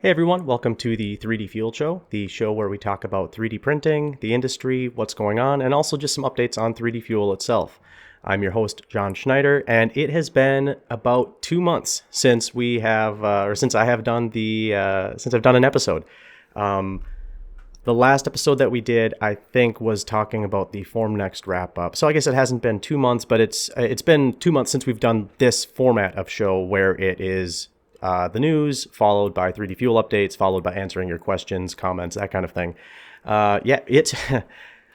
Hey everyone, welcome to the 3D-Fueled show, the show where we talk about 3D printing, the industry, what's going on, and also just some updates on 3D-Fuel itself. I'm your host, John Schneider, and it has been about 2 months since since I've done an episode. The last episode that we did, I think, was talking about the Form Next wrap up. So I guess it hasn't been 2 months, but it's been 2 months since we've done this format of show where it is the news, followed by 3D Fuel updates, followed by answering your questions, comments, that kind of thing. I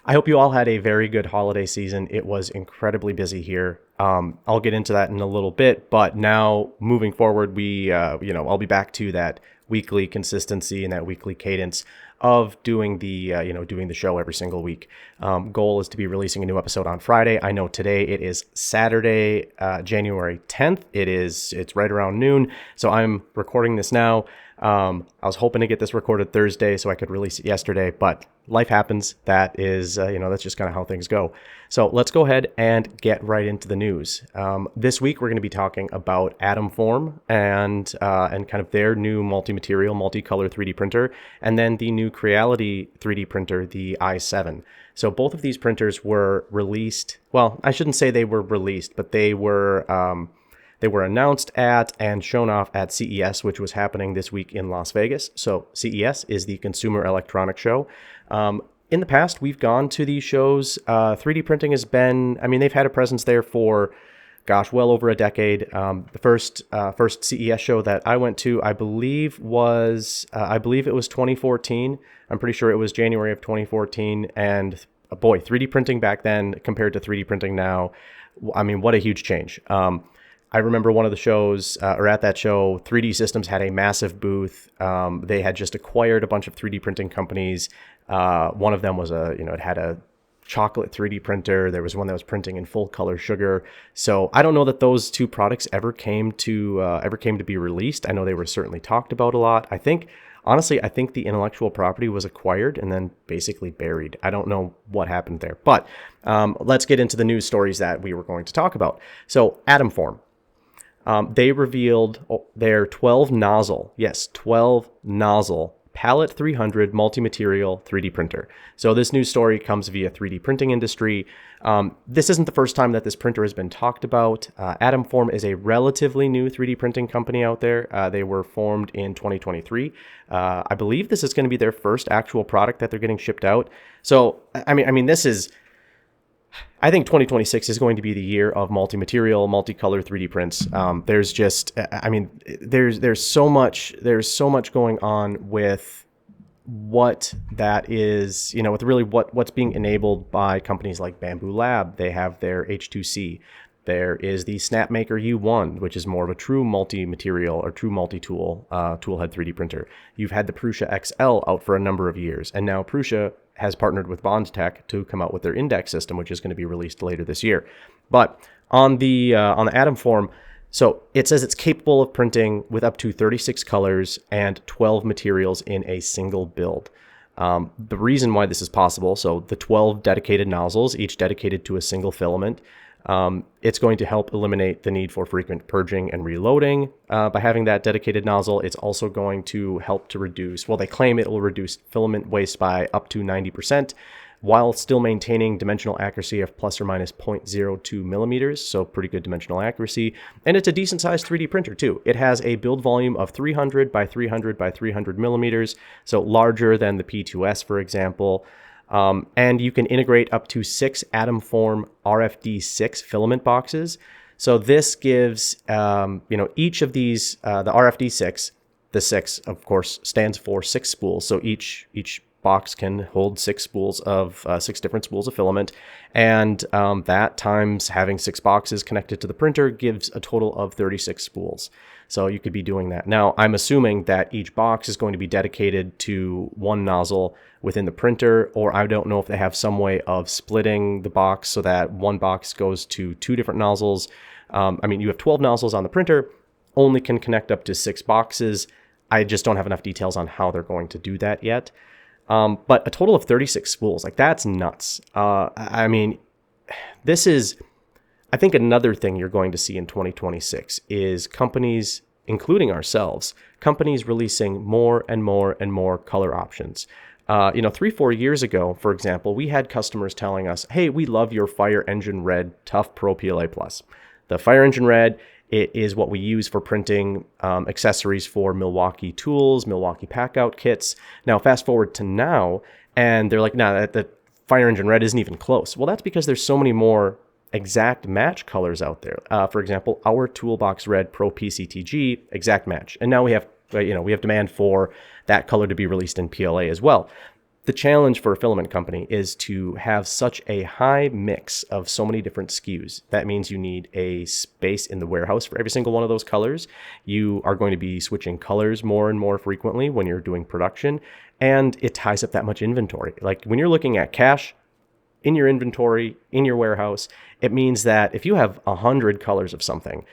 hope you all had a very good holiday season. It was incredibly busy here. I'll get into that in a little bit, but now moving forward, I'll be back to that weekly consistency and that weekly cadence of doing the show every single week. Goal is to be releasing a new episode on Friday. I know today it is Saturday, January 10th. It's right around noon. So I'm recording this now. I was hoping to get this recorded Thursday so I could release it yesterday, but life happens. That is, that's just kind of how things go. So let's go ahead and get right into the news. This week, we're going to be talking about AtomForm and kind of their new multi-material, multicolor 3D printer, and then the new Creality 3D printer, the i7. So both of these printers were released. Well, I shouldn't say they were released, but they were announced at and shown off at CES, which was happening this week in Las Vegas. So CES is the Consumer Electronics Show. In the past, we've gone to these shows. 3D printing has been, they've had a presence there for, well over a decade. The first CES show that I went to, I believe it was 2014. I'm pretty sure it was January of 2014. And boy, 3D printing back then compared to 3D printing now, what a huge change. I remember one of the shows, or at that show, 3D Systems had a massive booth. They had just acquired a bunch of 3D printing companies. One of them was it had a chocolate 3D printer. There was one that was printing in full color sugar. So I don't know that those two products ever came to be released. I know they were certainly talked about a lot. I think the intellectual property was acquired and then basically buried. I don't know what happened there. But let's get into the news stories that we were going to talk about. So AtomForm. They revealed their 12 nozzle Palette 300 multi-material 3D printer. So this news story comes via 3D printing industry. This isn't the first time that this printer has been talked about. AtomForm is a relatively new 3D printing company out there. They were formed in 2023. I believe this is going to be their first actual product that they're getting shipped out. So, I think 2026 is going to be the year of multi-material, multicolor 3D prints. There's so much going on with what that is, with really what's being enabled by companies like Bamboo Lab. They have their H2C. There is the Snapmaker U1, which is more of a true multi-material or true multi-tool toolhead 3D printer. You've had the Prusa XL out for a number of years, and now Prusa has partnered with Bondtech to come out with their index system, which is going to be released later this year. But on the AtomForm, so it says it's capable of printing with up to 36 colors and 12 materials in a single build. The reason why this is possible, so the 12 dedicated nozzles, each dedicated to a single filament, it's going to help eliminate the need for frequent purging and reloading by having that dedicated nozzle. It's also going to help to reduce, they claim it will reduce filament waste by up to 90%, while still maintaining dimensional accuracy of plus or minus 0.02 millimeters, so pretty good dimensional accuracy. And it's a decent sized 3D printer too. It has a build volume of 300 by 300 by 300 millimeters, so larger than the P2S, for example. And you can integrate up to 6 AtomForm RFD6 filament boxes. So this gives, each of these, the RFD6, the 6, of course, stands for 6 spools. So each box can hold 6 spools of 6 different spools of filament. And that times having 6 boxes connected to the printer gives a total of 36 spools. So you could be doing that. Now, I'm assuming that each box is going to be dedicated to one nozzle within the printer, or I don't know if they have some way of splitting the box so that one box goes to 2 different nozzles. You have 12 nozzles on the printer, only can connect up to 6 boxes. I just don't have enough details on how they're going to do that yet. But a total of 36 spools, that's nuts. This is, I think another thing you're going to see in 2026 is companies including ourselves, companies releasing more and more and more color options. 3-4 years ago, for example, we had customers telling us, hey, we love your Fire Engine Red Tough Pro PLA Plus. The Fire Engine Red, it is what we use for printing accessories for Milwaukee tools, Milwaukee pack-out kits. Now, fast forward to now, and they're like, nah, the Fire Engine Red isn't even close. Well, that's because there's so many more exact match colors out there. For example, our Toolbox Red Pro PCTG, exact match. And now we have demand for that color to be released in PLA as well. The challenge for a filament company is to have such a high mix of so many different SKUs. That means you need a space in the warehouse for every single one of those colors. You are going to be switching colors more and more frequently when you're doing production, and it ties up that much inventory. Like when you're looking at cash in your inventory, in your warehouse, it means that if you have 100 colors of something,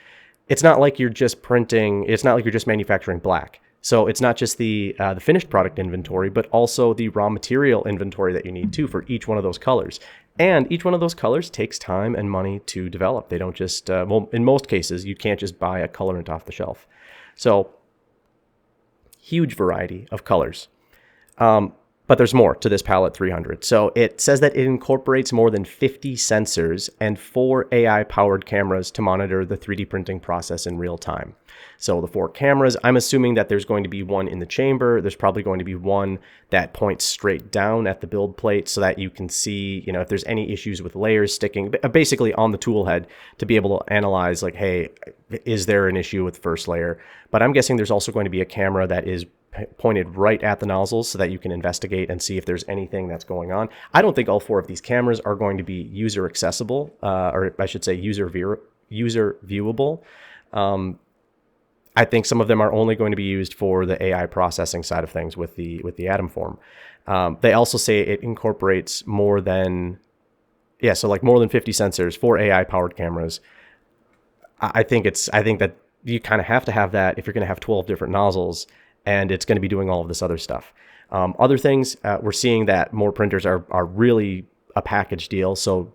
it's not like you're just manufacturing black. So it's not just the finished product inventory, but also the raw material inventory that you need too for each one of those colors. And each one of those colors takes time and money to develop. They don't just, in most cases, you can't just buy a colorant off the shelf. So huge variety of colors. But there's more to this Palette 300. So it says that it incorporates more than 50 sensors and 4 AI-powered cameras to monitor the 3D printing process in real time. So the 4 cameras, I'm assuming that there's going to be one in the chamber. There's probably going to be one that points straight down at the build plate so that you can see, if there's any issues with layers sticking, basically on the tool head to be able to analyze like, hey, is there an issue with the first layer? But I'm guessing there's also going to be a camera that is pointed right at the nozzles so that you can investigate and see if there's anything that's going on. I don't think all 4 of these cameras are going to be user accessible, or I should say user viewable. I think some of them are only going to be used for the AI processing side of things with the AtomForm. They also say it incorporates more than 50 sensors, 4 AI powered cameras. I think that you kind of have to have that if you're going to have 12 different nozzles, and it's going to be doing all of this other stuff. Other things, we're seeing that more printers are really a package deal. So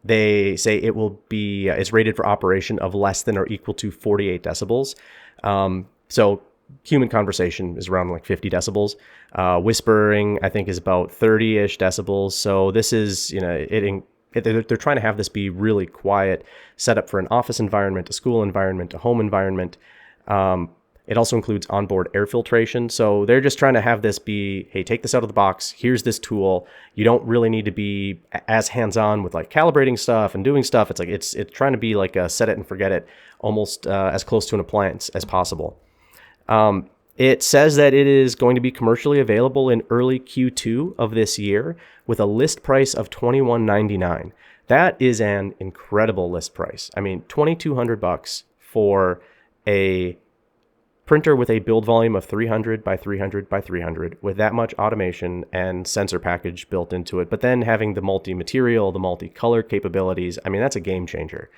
they say it will be, it's rated for operation of less than or equal to 48 decibels. So human conversation is around like 50 decibels. Whispering, I think, is about 30-ish decibels. So this is, they're trying to have this be really quiet, set up for an office environment, a school environment, a home environment. It also includes onboard air filtration. So they're just trying to have this be, hey, take this out of the box. Here's this tool. You don't really need to be as hands-on with like calibrating stuff and doing stuff. It's like it's trying to be like a set it and forget it, almost as close to an appliance as possible. It says that it is going to be commercially available in early Q2 of this year with a list price of $21.99. That is an incredible list price. I mean, $2,200 for a printer with a build volume of 300 by 300 by 300 with that much automation and sensor package built into it, but then having the multi-material, the multi-color capabilities. I mean, that's a game changer.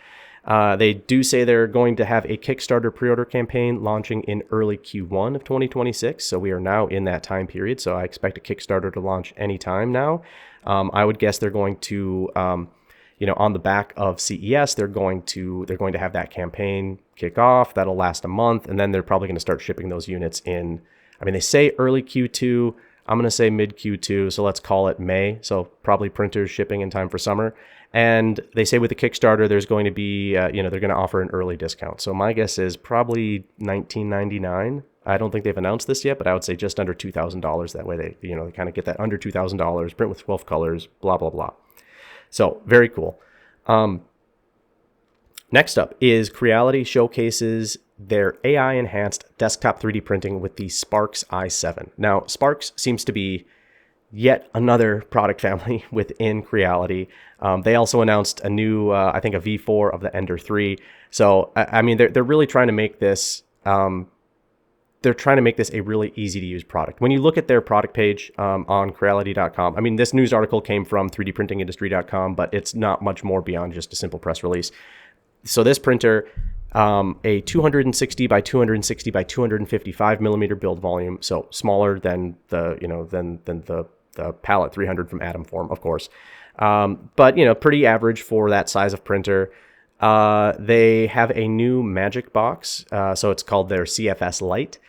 They do say they're going to have a Kickstarter pre-order campaign launching in early Q1 of 2026. So we are now in that time period. So I expect a Kickstarter to launch anytime now. I would guess they're going to, on the back of CES, they're going to have that campaign kick off. That'll last a month, and then they're probably going to start shipping those units in. I mean, they say early Q2. I'm going to say mid Q2, so let's call it May. So probably printers shipping in time for summer. And they say with the Kickstarter, there's going to be, they're going to offer an early discount. So my guess is probably $19.99. I don't think they've announced this yet, but I would say just under $2,000. That way they kind of get that under $2,000, print with 12 colors, blah, blah, blah. So very cool. Next up is Creality showcases their AI-enhanced desktop 3D printing with the Sparkx i7. Now, Sparkx seems to be yet another product family within Creality. They also announced a new, I think, a V4 of the Ender 3. So, I mean, they're really trying to make this. They're trying to make this a really easy to use product. When you look at their product page on Creality.com, I mean, this news article came from 3dprintingindustry.com, but it's not much more beyond just a simple press release. So this printer, a 260 by 260 by 255 millimeter build volume, so smaller than the the Palette 300 from AtomForm, of course, but pretty average for that size of printer. They have a new magic box, so it's called their CFS Lite.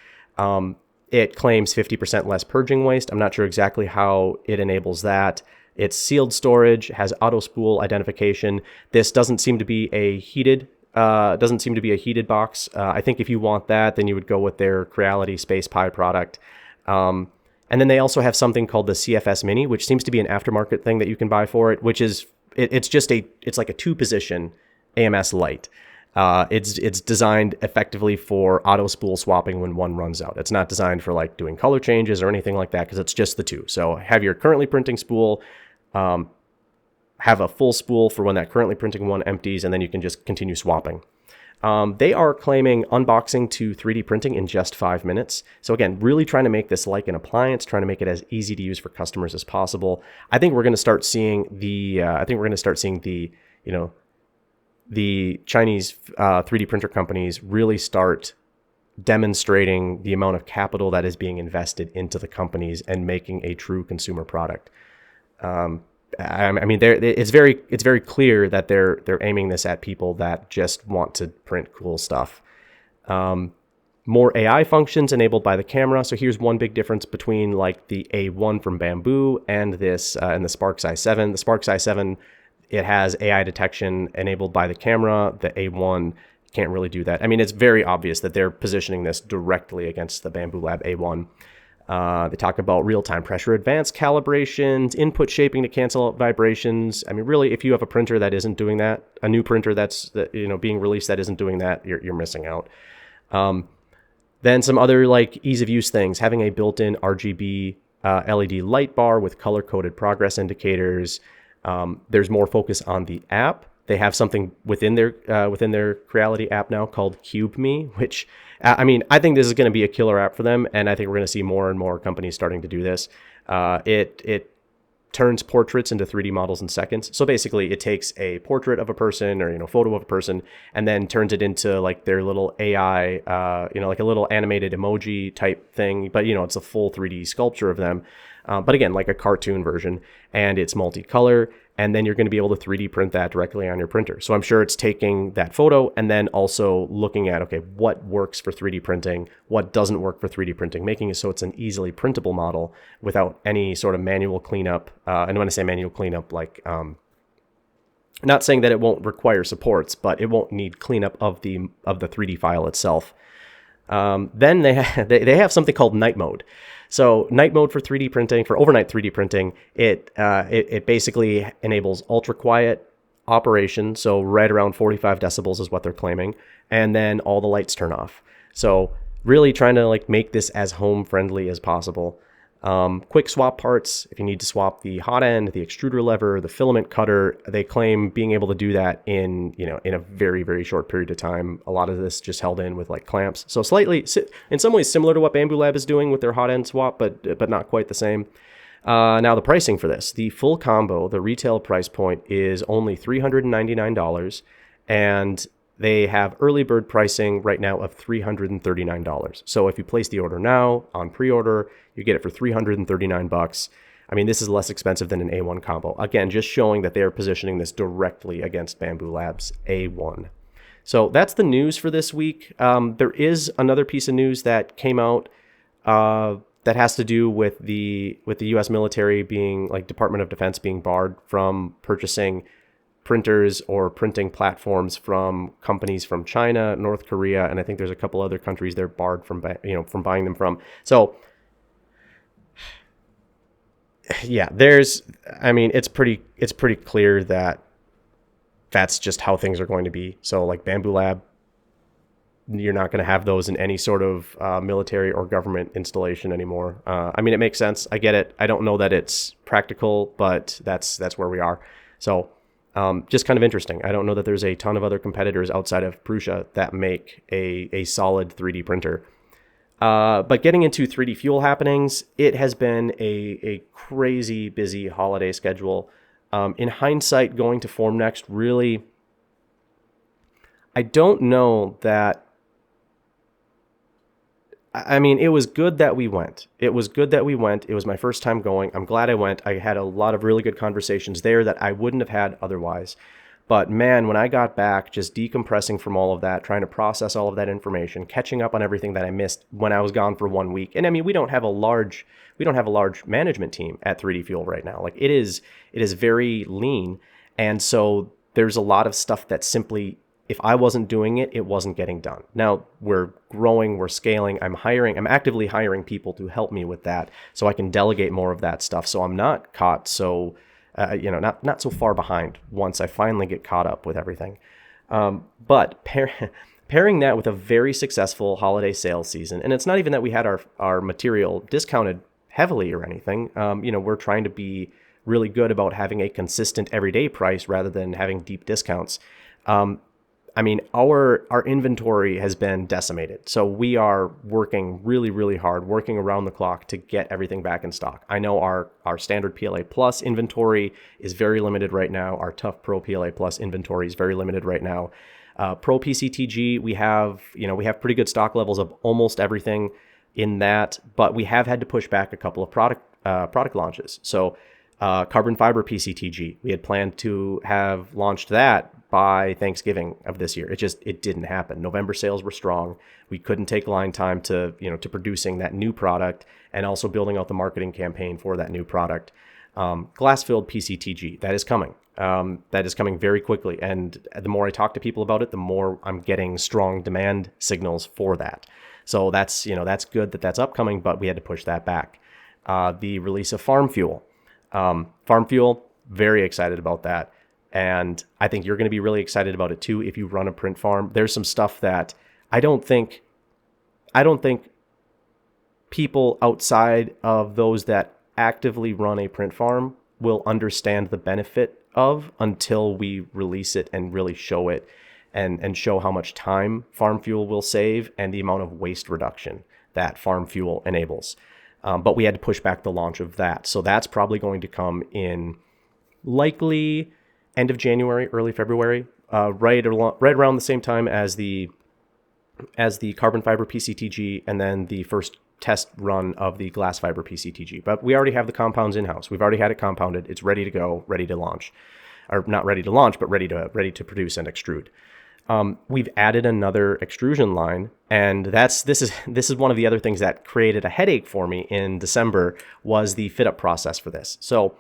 It claims 50% less purging waste. I'm not sure exactly how it enables that. It's sealed storage, has auto spool identification. This doesn't seem to be a heated box. I think if you want that, then you would go with their Creality Space Pi product. And then they also have something called the CFS Mini, which seems to be an aftermarket thing that you can buy for it, which is it's like a 2-position AMS Lite. It's designed effectively for auto spool swapping when one runs out. It's not designed for like doing color changes or anything like that because it's just the 2. So have your currently printing spool, have a full spool for when that currently printing one empties, and then you can just continue swapping. They are claiming unboxing to 3D printing in just 5 minutes. So again, really trying to make this like an appliance, trying to make it as easy to use for customers as possible. I think we're going to start seeing the Chinese 3D printer companies really start demonstrating the amount of capital that is being invested into the companies and making a true consumer product. I mean, it's very clear that they're aiming this at people that just want to print cool stuff. More AI functions enabled by the camera. So here's one big difference between like the A1 from Bamboo and this and the Sparkx i7. The Sparkx i7, it has AI detection enabled by the camera. The A1 can't really do that. I mean, it's very obvious that they're positioning this directly against the Bamboo Lab A1. They talk about real-time pressure advanced calibrations, input shaping to cancel out vibrations. I mean, really, if you have a printer that isn't doing that, a new printer that's being released that isn't doing that, you're missing out. Then some other like ease of use things, having a built-in RGB LED light bar with color-coded progress indicators. There's more focus on the app. They have something within their Creality app now called CubeMe, which I mean, I think this is going to be a killer app for them, and I think we're going to see more and more companies starting to do this. It turns portraits into 3D models in seconds. So basically, it takes a portrait of a person or photo of a person, and then turns it into like their little AI, like a little animated emoji type thing. But it's a full 3D sculpture of them. But again, like a cartoon version, and it's multicolor, and then you're going to be able to 3D print that directly on your printer. So I'm sure it's taking that photo and then also looking at, okay, what works for 3D printing, what doesn't work for 3D printing, making it so it's an easily printable model without any sort of manual cleanup. And when I say manual cleanup, like, not saying that it won't require supports, but it won't need cleanup of the 3D file itself. Then they have something called night mode. So night mode for 3D printing, for overnight 3D printing, it basically enables ultra quiet operation. So right around 45 decibels is what they're claiming. And then all the lights turn off. So really trying to like make this as home friendly as possible. Quick swap parts. If you need to swap the hot end, the extruder lever, the filament cutter, they claim being able to do that in a very, very short period of time. A lot of this just held in with like clamps. So slightly, in some ways similar to what Bamboo Lab is doing with their hot end swap, but not quite the same. Now the pricing for this, the full combo, the retail price point is only $399, and they have early bird pricing right now of $339. So if you place the order now on pre-order, you get it for $339. I mean, this is less expensive than an A1 combo. Again, just showing that they are positioning this directly against Bamboo Labs A1. So that's the news for this week. There is another piece of news that came out that has to do with the U.S. military being, like, Department of Defense being barred from purchasing printers or printing platforms from companies from China, North Korea, and I think there's a couple other countries they're barred from buying them from. So yeah, it's pretty clear that that's just how things are going to be. So like Bamboo Lab, you're not going to have those in any sort of military or government installation anymore. I mean, it makes sense. I get it. I don't know that it's practical, but that's where we are. So just kind of interesting. I don't know that there's a ton of other competitors outside of Prusa that make a solid 3D printer. But getting into 3D-Fuel happenings, it has been a crazy busy holiday schedule. In hindsight, going to FormNext, really, I don't know that. I mean, it was good that we went. It was my first time going. I'm glad I went. I had a lot of really good conversations there that I wouldn't have had otherwise. But man, when I got back, just decompressing from all of that, trying to process all of that information, catching up on everything that I missed when I was gone for 1 week. And I mean, we don't have a large management team at 3D-Fueled right now. Like it is very lean. And so there's a lot of stuff that simply, if I wasn't doing it, it wasn't getting done. Now we're growing, we're scaling. I'm actively hiring people to help me with that so I can delegate more of that stuff. So I'm not caught so not so far behind once I finally get caught up with everything. But pairing that with a very successful holiday sales season, and it's not even that we had our material discounted heavily or anything. We're trying to be really good about having a consistent everyday price rather than having deep discounts. Our inventory has been decimated. So we are working really, really hard, working around the clock to get everything back in stock. I know our standard PLA Plus inventory is very limited right now. Our Tough Pro PLA Plus inventory is very limited right now. Pro PCTG, we have pretty good stock levels of almost everything in that, but we have had to push back a couple of product launches. So carbon fiber PCTG, we had planned to have launched that by Thanksgiving of this year. It didn't happen. November sales were strong. We couldn't take line time to producing that new product and also building out the marketing campaign for that new product. Glass filled PCTG, that is coming. That is coming very quickly. And the more I talk to people about it, the more I'm getting strong demand signals for that. So that's good that that's upcoming, but we had to push that back. The release of FarmFuel. FarmFuel, very excited about that. And I think you're going to be really excited about it too if you run a print farm. There's some stuff that I don't think people outside of those that actively run a print farm will understand the benefit of until we release it and really show it and show how much time FarmFuel will save and the amount of waste reduction that FarmFuel enables. But we had to push back the launch of that. So that's probably going to come in likely end of January, early February, right around the same time as the carbon fiber PCTG and then the first test run of the glass fiber PCTG. But we already have the compounds in-house. We've already had it compounded. It's ready to go, ready to launch. Or not ready to launch, but ready to produce and extrude. We've added another extrusion line, and this is one of the other things that created a headache for me in December was the Fitup process for this. So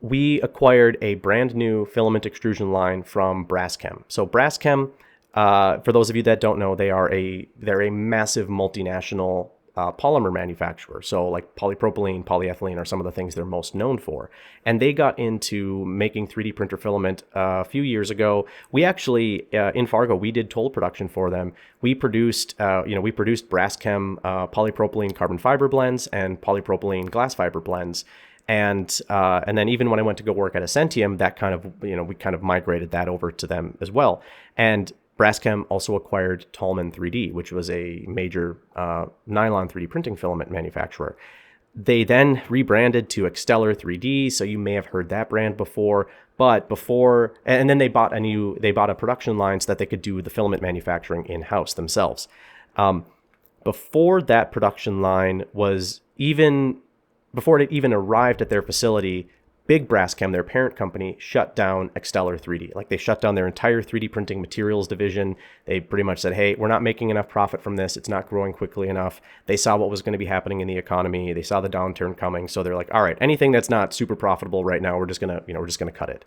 we acquired a brand new filament extrusion line from Braskem. So Braskem, for those of you that don't know, they're a massive multinational polymer manufacturer. So like polypropylene, polyethylene are some of the things they're most known for. And they got into making 3D printer filament a few years ago. We actually, in Fargo, we did toll production for them. We produced Braskem polypropylene carbon fiber blends and polypropylene glass fiber blends. And then even when I went to go work at Ascentium, that kind of, we kind of migrated that over to them as well. And Braskem also acquired Tallman 3D, which was a major nylon 3D printing filament manufacturer. They then rebranded to Creality3D, so you may have heard that brand before. And then they bought a production line so that they could do the filament manufacturing in-house themselves. Before that production line before it even arrived at their facility, Big Braskem, their parent company, shut down Creality3D. Like they shut down their entire 3D printing materials division. They pretty much said, hey, we're not making enough profit from this. It's not growing quickly enough. They saw what was going to be happening in the economy. They saw the downturn coming. So they're like, all right, anything that's not super profitable right now, we're just going to cut it.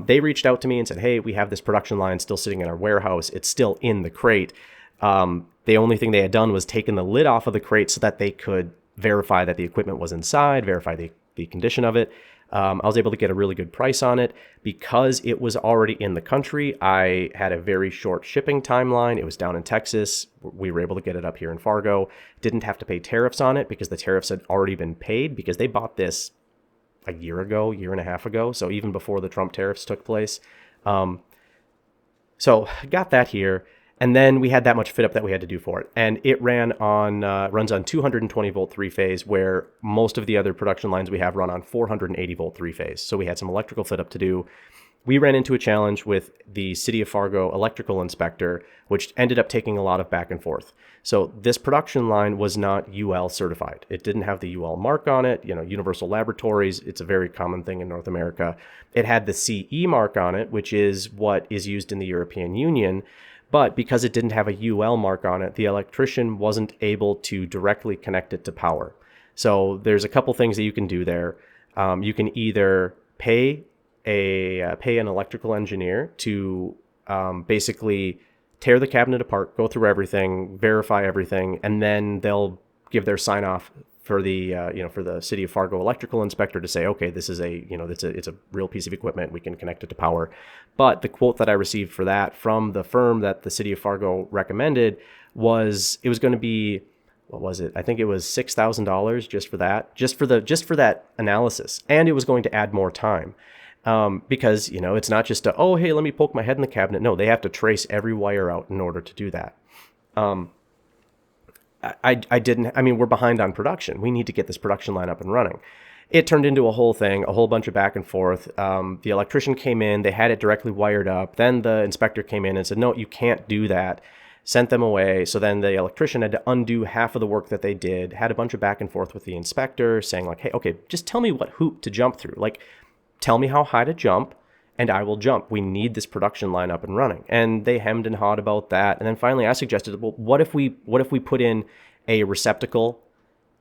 They reached out to me and said, hey, we have this production line still sitting in our warehouse. It's still in the crate. The only thing they had done was taken the lid off of the crate so that they could verify that the equipment was inside, verify the condition of it. I was able to get a really good price on it. Because it was already in the country, I had a very short shipping timeline. It was down in Texas. We were able to get it up here in Fargo. Didn't have to pay tariffs on it because the tariffs had already been paid because they bought this a year and a half ago. So even before the Trump tariffs took place. So got that here. And then we had that much Fitup that we had to do for it. And it runs on 220 volt three phase, where most of the other production lines we have run on 480 volt three phase. So we had some electrical Fitup to do. we ran into a challenge with the City of Fargo electrical inspector, which ended up taking a lot of back and forth. So this production line was not UL certified. It didn't have the UL mark on it, Universal Laboratories. It's a very common thing in North America. It had the CE mark on it, which is what is used in the European Union. But because it didn't have a UL mark on it, the electrician wasn't able to directly connect it to power. So there's a couple things that you can do there. You can either pay an electrical engineer to basically tear the cabinet apart, go through everything, verify everything, and then they'll give their sign off for the for the City of Fargo electrical inspector to say, okay, this is it's a real piece of equipment, we can connect it to power. But the quote that I received for that from the firm that the City of Fargo recommended was, it was going to be, what was it? I think it was $6,000 just for that analysis, and it was going to add more time. Because, it's not just oh, hey, let me poke my head in the cabinet. No, they have to trace every wire out in order to do that. We're behind on production. We need to get this production line up and running. It turned into a whole thing, a whole bunch of back and forth. The electrician came in, they had it directly wired up. Then the inspector came in and said, no, you can't do that. Sent them away. So then the electrician had to undo half of the work that they did, had a bunch of back and forth with the inspector saying like, hey, okay, just tell me what hoop to jump through. Like, tell me how high to jump and I will jump. We need this production line up and running. And they hemmed and hawed about that. And then finally I suggested, well, what if we put in a receptacle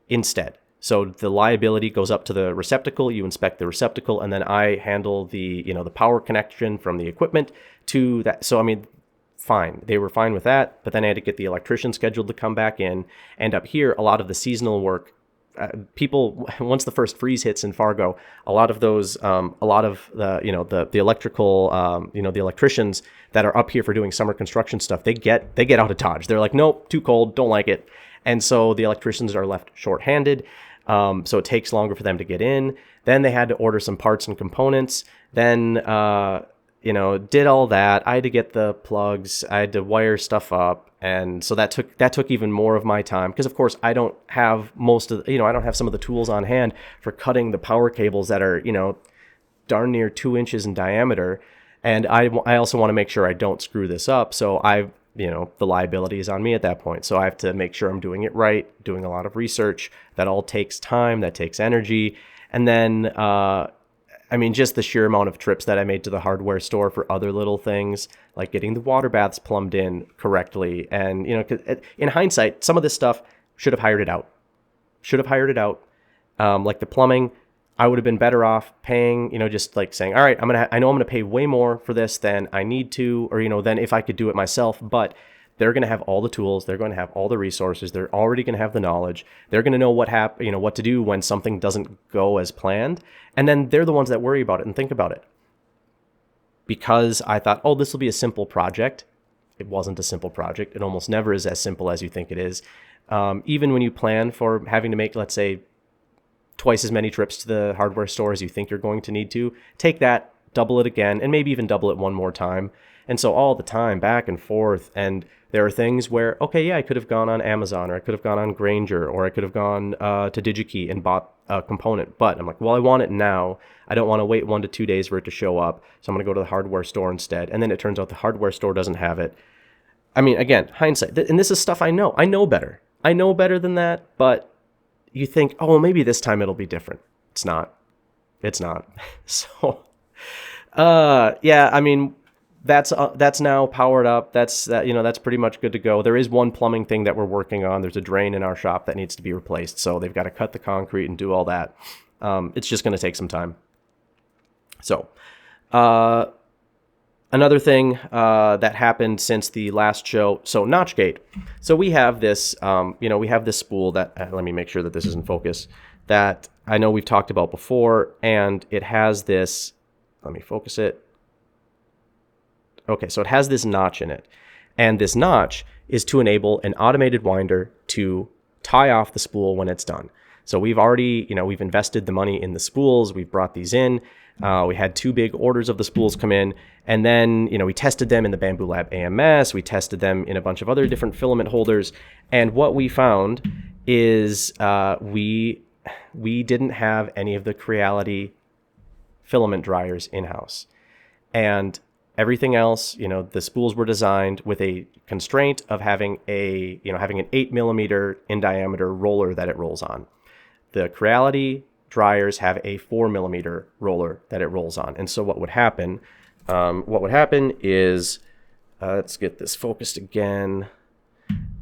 instead? So the liability goes up to the receptacle, you inspect the receptacle, and then I handle the power connection from the equipment to that. So, fine. They were fine with that, but then I had to get the electrician scheduled to come back in. And up here, a lot of the seasonal work, people, once the first freeze hits in Fargo, a lot of those, the electrical, the electricians that are up here for doing summer construction stuff, they get out of Dodge. They're like, nope, too cold, don't like it. And so the electricians are left shorthanded. So it takes longer for them to get in. Then they had to order some parts and components. Then, did all that. I had to get the plugs. I had to wire stuff up. And so that took even more of my time, because of course I don't have I don't have some of the tools on hand for cutting the power cables that are, darn near 2 inches in diameter. And I also want to make sure I don't screw this up. So the liability is on me at that point. So I have to make sure I'm doing it right, doing a lot of research. That all takes time, that takes energy. And then, just the sheer amount of trips that I made to the hardware store for other little things, like getting the water baths plumbed in correctly. And, 'cause in hindsight, some of this stuff should have hired it out. Like the plumbing, I would have been better off paying, just like saying, all right, I know I'm going to pay way more for this than I need to, or, than if I could do it myself. But they're going to have all the tools. They're going to have all the resources. They're already going to have the knowledge. They're going to know what to do when something doesn't go as planned. And then they're the ones that worry about it and think about it. Because I thought, oh, this will be a simple project. It wasn't a simple project. It almost never is as simple as you think it is. Even when you plan for having to make, let's say, twice as many trips to the hardware store as you think you're going to need to, take that, double it again, and maybe even double it one more time. And so all the time, back and forth. And there are things where, okay, yeah, I could have gone on Amazon, or I could have gone on Grainger, or I could have gone to DigiKey and bought a component. But I'm like, well, I want it now. I don't want to wait 1 to 2 days for it to show up. So I'm going to go to the hardware store instead. And then it turns out the hardware store doesn't have it. Again, hindsight. And this is stuff I know. I know better. I know better than that. But you think, oh, well, maybe this time it'll be different. It's not. So, that's now powered up. That's pretty much good to go. There is one plumbing thing that we're working on. There's a drain in our shop that needs to be replaced. So they've got to cut the concrete and do all that. It's just going to take some time. So, another thing that happened since the last show. So Notchgate. So we have this, we have this spool that, let me make sure that this is in focus, that I know we've talked about before. And it has this, let me focus it. Okay, so it has this notch in it. And this notch is to enable an automated winder to tie off the spool when it's done. So we've already, we've invested the money in the spools. We've brought these in. We had 2 big orders of the spools come in. And then, we tested them in the Bamboo Lab AMS. We tested them in a bunch of other different filament holders. And what we found is we didn't have any of the Creality filament dryers in-house. And everything else, the spools were designed with a constraint of having having an 8 millimeter in diameter roller that it rolls on. The Creality dryers have a 4 millimeter roller that it rolls on. And so what would happen is, let's get this focused again,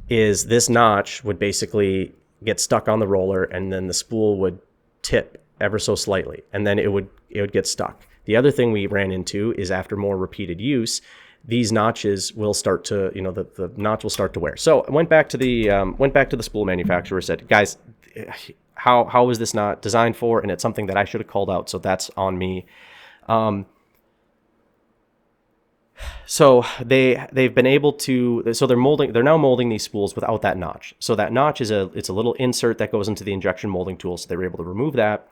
is this notch would basically get stuck on the roller, and then the spool would tip ever so slightly, and then it would get stuck. The other thing we ran into is after more repeated use, these notches will start to, the notch will start to wear. So I went back to the spool manufacturer, said, guys, how is this not designed for? And it's something that I should have called out, so that's on me. So they've been able to, so they're now molding these spools without that notch. So that notch it's a little insert that goes into the injection molding tool. So they were able to remove that.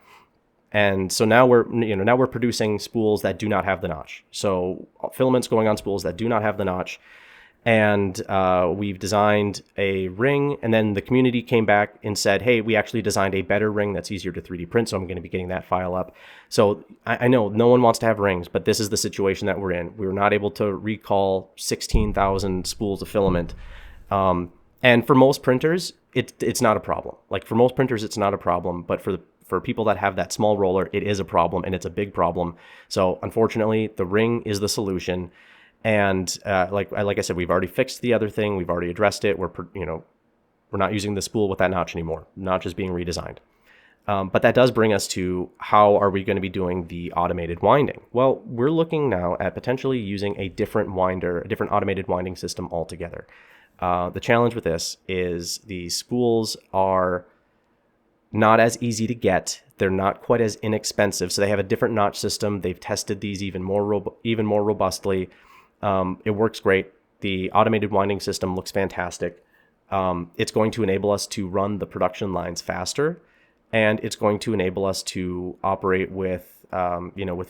And so now we're producing spools that do not have the notch. So filaments going on spools that do not have the notch. And we've designed a ring, and then the community came back and said, hey, we actually designed a better ring that's easier to 3D print, so I'm going to be getting that file up. So I know no one wants to have rings, but this is the situation that we're in. We were not able to recall 16,000 spools of filament. And for most printers, it's not a problem. Like for most printers, it's not a problem, but for people that have that small roller, it is a problem, and it's a big problem. So unfortunately, the ring is the solution. And like I said, we've already fixed the other thing. We've already addressed it. We're not using the spool with that notch anymore. Notch is being redesigned. But that does bring us to, how are we going to be doing the automated winding? Well, we're looking now at potentially using a different automated winding system altogether. The challenge with this is the spools are not as easy to get. They're not quite as inexpensive. So they have a different notch system. They've tested these even more robustly. It works great. The automated winding system looks fantastic. It's going to enable us to run the production lines faster, and it's going to enable us to operate with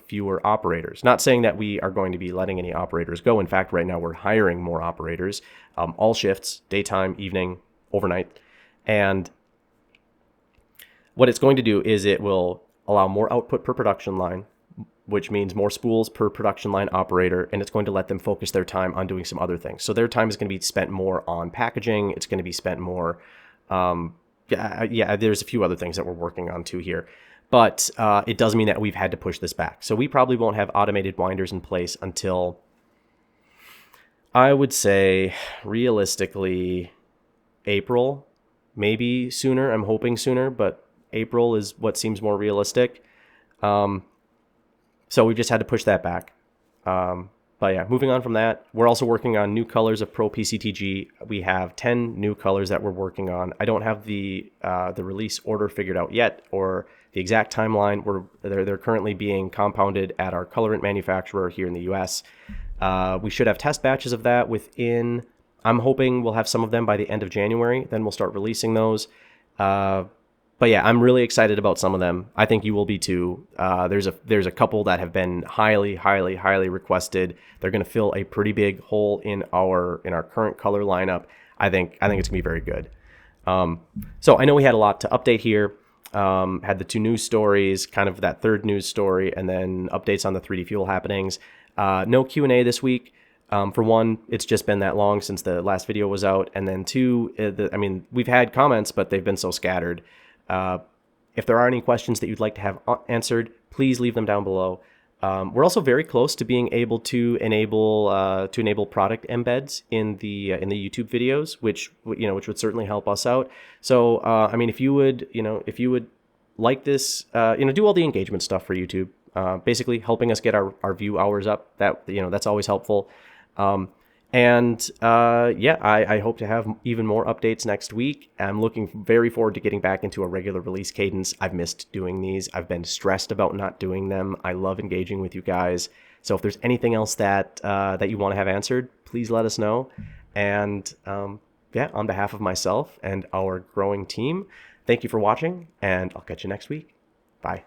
fewer operators. Not saying that we are going to be letting any operators go. In fact, right now we're hiring more operators, all shifts, daytime, evening, overnight. And what it's going to do is it will allow more output per production line, which means more spools per production line operator, and it's going to let them focus their time on doing some other things. So their time is going to be spent more on packaging. It's going to be spent more, there's a few other things that we're working on too here. But it does mean that we've had to push this back. So we probably won't have automated winders in place until, I would say, realistically, April, maybe sooner. I'm hoping sooner, but April is what seems more realistic. So we just had to push that back. But yeah, moving on from that, we're also working on new colors of Pro PCTG. We have 10 new colors that we're working on. I don't have the release order figured out yet, or the exact timeline. They're currently being compounded at our colorant manufacturer here in the US. We should have test batches of that within, I'm hoping we'll have some of them by the end of January. Then we'll start releasing those. But yeah, I'm really excited about some of them. I think you will be too. There's a couple that have been highly requested. They're going to fill a pretty big hole in our current color lineup. I think it's going to be very good. So I know we had a lot to update here. Had the 2 news stories, kind of that third news story, and then updates on the 3D-Fueled happenings. No Q&A this week. For one, it's just been that long since the last video was out, and then 2, we've had comments, but they've been so scattered. If there are any questions that you'd like to have answered, please leave them down below. We're also very close to being able to enable product embeds in the YouTube videos, which would certainly help us out. So if you would like this, do all the engagement stuff for YouTube. Basically helping us get our view hours up. That's always helpful. I hope to have even more updates next week. I'm looking very forward to getting back into a regular release cadence. I've missed doing these. I've been stressed about not doing them. I love engaging with you guys. So if there's anything else that you want to have answered, please let us know. And on behalf of myself and our growing team, thank you for watching, and I'll catch you next week. Bye.